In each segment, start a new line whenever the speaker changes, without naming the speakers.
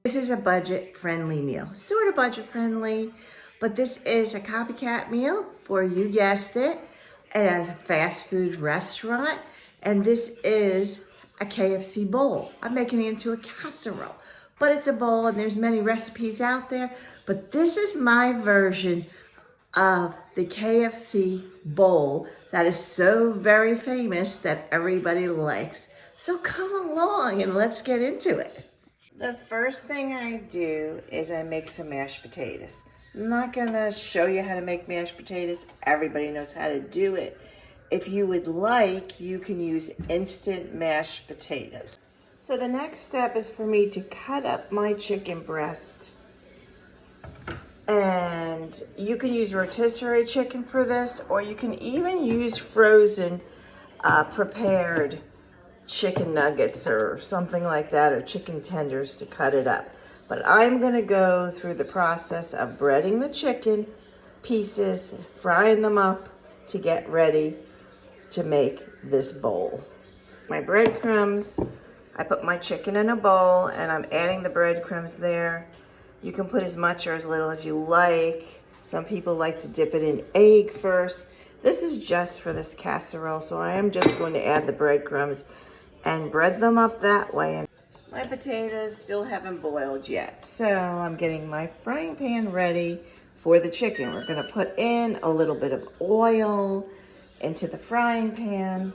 This is a budget-friendly meal, sort of budget-friendly, but this is a copycat meal for, you guessed it, a fast food restaurant, and this is a KFC bowl. I'm making it into a casserole, but it's a bowl and there's many recipes out there, but this is my version of the KFC bowl that is so very famous that everybody likes. So come along and let's get into it. The first thing I do is I make some mashed potatoes. I'm not gonna show you how to make mashed potatoes. Everybody knows how to do it. If you would like, you can use instant mashed potatoes. So the next step is for me to cut up my chicken breast. And you can use rotisserie chicken for this, or you can even use frozen prepared chicken nuggets or something like that, or chicken tenders to cut it up. But I'm gonna go through the process of breading the chicken pieces, frying them up to get ready to make this bowl. My breadcrumbs, I put my chicken in a bowl and I'm adding the breadcrumbs there. You can put as much or as little as you like. Some people like to dip it in egg first. This is just for this casserole, so I am just going to add the breadcrumbs and bread them up that way. My potatoes still haven't boiled yet, so I'm getting my frying pan ready for the chicken. We're gonna put in a little bit of oil into the frying pan.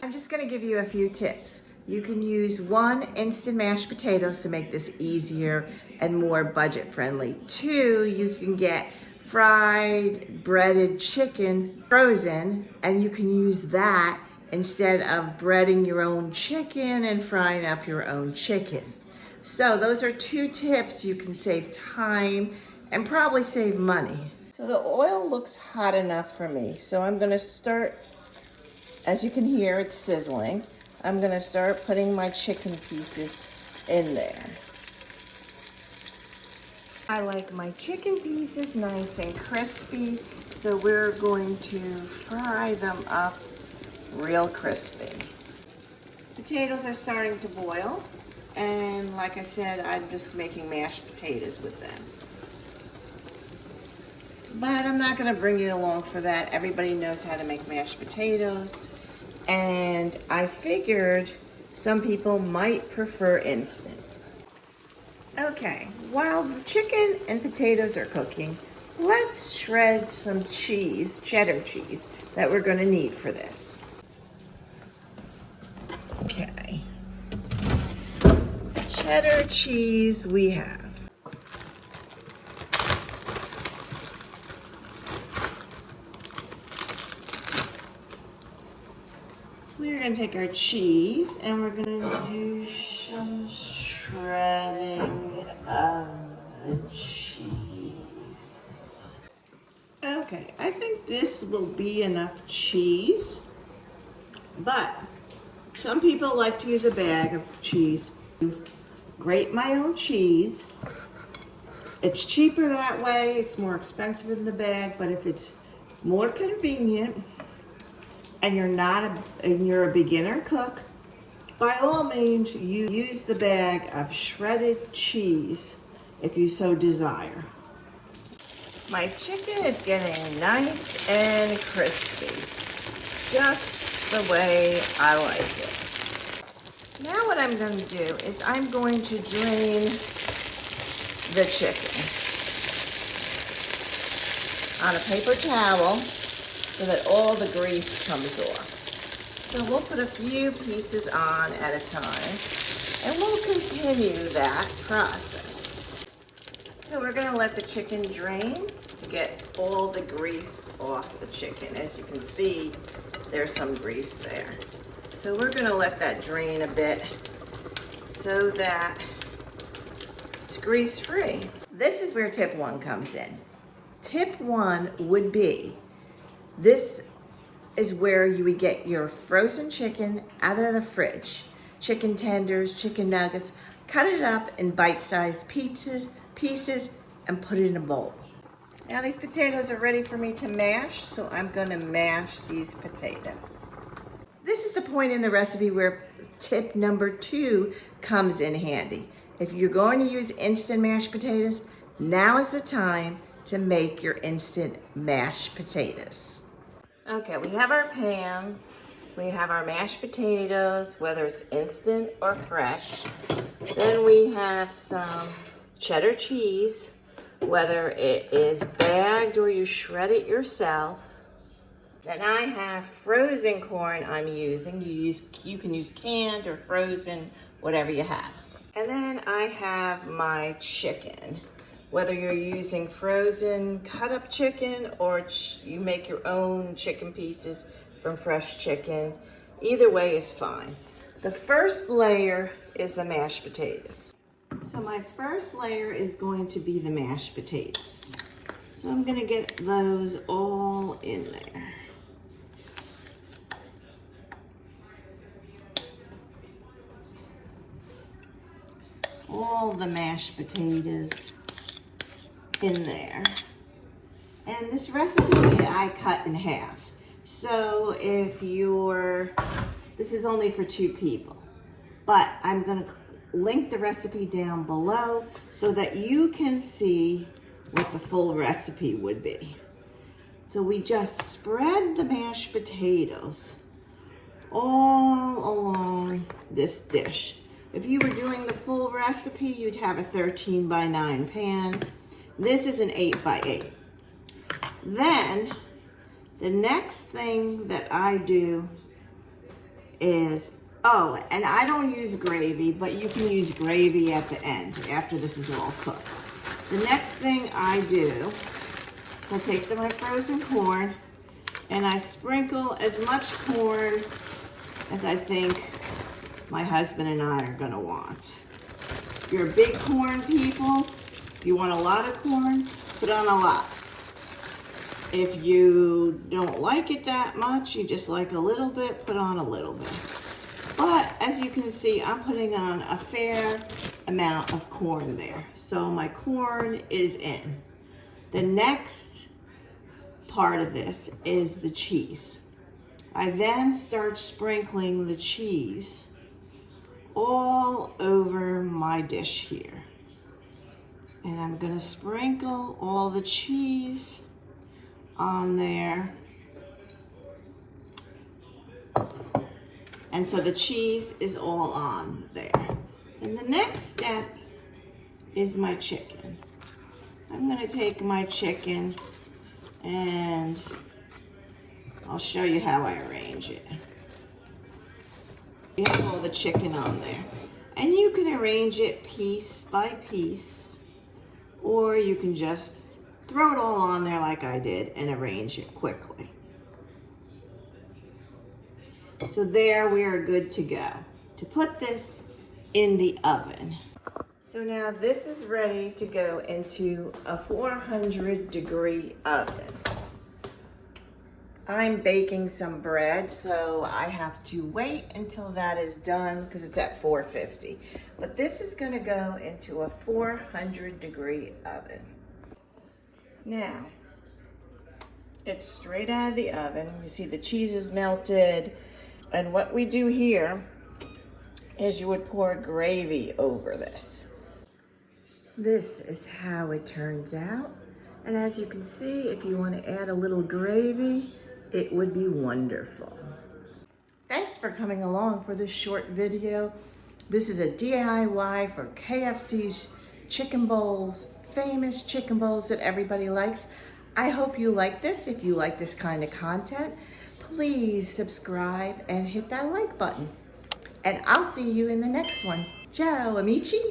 I'm just gonna give you a few tips. You can use 1, instant mashed potatoes to make this easier and more budget friendly. 2, you can get fried breaded chicken frozen, and you can use that instead of breading your own chicken and frying up your own chicken. So those are 2 tips. You can save time and probably save money. So the oil looks hot enough for me. So I'm gonna start, as you can hear, it's sizzling. I'm gonna start putting my chicken pieces in there. I like my chicken pieces nice and crispy, so we're going to fry them up real crispy. Potatoes are starting to boil, and like I said, I'm just making mashed potatoes with them. But I'm not gonna bring you along for that. Everybody knows how to make mashed potatoes, and I figured some people might prefer instant. Okay, while the chicken and potatoes are cooking, let's shred some cheese, cheddar cheese, that we're gonna need for this. Okay, cheddar cheese we have. We're gonna take our cheese and we're gonna do some shredding of the cheese. Okay, I think this will be enough cheese, but some people like to use a bag of cheese. Grate my own cheese. It's cheaper that way. It's more expensive in the bag, but if it's more convenient and you're a beginner cook, by all means, you use the bag of shredded cheese if you so desire. My chicken is getting nice and crispy, just the way I like it. Now what I'm going to do is I'm going to drain the chicken on a paper towel so that all the grease comes off. So we'll put a few pieces on at a time, and we'll continue that process. So we're gonna let the chicken drain to get all the grease off the chicken. As you can see, there's some grease there. So we're gonna let that drain a bit so that it's grease-free. This is where tip 1 comes in. Tip 1 would be, this is where you would get your frozen chicken out of the fridge. Chicken tenders, chicken nuggets, cut it up in bite-sized pieces and put it in a bowl. Now these potatoes are ready for me to mash, so I'm gonna mash these potatoes. This is the point in the recipe where tip number 2 comes in handy. If you're going to use instant mashed potatoes, now is the time to make your instant mashed potatoes. Okay, we have our pan. We have our mashed potatoes, whether it's instant or fresh. Then we have some cheddar cheese, whether it is bagged or you shred it yourself. Then I have frozen corn I'm using. You can use canned or frozen, whatever you have. And then I have my chicken. Whether you're using frozen cut up chicken or you make your own chicken pieces from fresh chicken, either way is fine. The first layer is the mashed potatoes. So my first layer is going to be the mashed potatoes. So I'm gonna get those all in there. All the mashed potatoes in there. And this recipe I cut in half. So if this is only for 2 people, but I'm gonna link the recipe down below so that you can see what the full recipe would be. So we just spread the mashed potatoes all along this dish. If you were doing the full recipe, you'd have a 13 by 9 pan. This is an 8 by 8. Then the next thing that I do is, and I don't use gravy, but you can use gravy at the end after this is all cooked. The next thing I do is I take my frozen corn and I sprinkle as much corn as I think my husband and I are gonna want. If you're big corn people, you want a lot of corn, put on a lot. If you don't like it that much, you just like a little bit, put on a little bit. But as you can see, I'm putting on a fair amount of corn there. So my corn is in. The next part of this is the cheese. I then start sprinkling the cheese all over my dish here. And I'm gonna sprinkle all the cheese on there. And so the cheese is all on there. And the next step is my chicken. I'm gonna take my chicken and I'll show you how I arrange it. You have all the chicken on there. And you can arrange it piece by piece, or you can just throw it all on there like I did and arrange it quickly. So there we are good to go. To put this in the oven. So now this is ready to go into a 400-degree oven. I'm baking some bread, so I have to wait until that is done because it's at 450. But this is gonna go into a 400-degree oven. Now, it's straight out of the oven. You see the cheese is melted. And what we do here is you would pour gravy over this. This is how it turns out. And as you can see, if you want to add a little gravy, it would be wonderful. Thanks for coming along for this short video. This is a DIY for KFC's chicken bowls, famous chicken bowls that everybody likes. I hope you like this. If you like this kind of content, please subscribe and hit that like button. And I'll see you in the next one. Ciao, amici.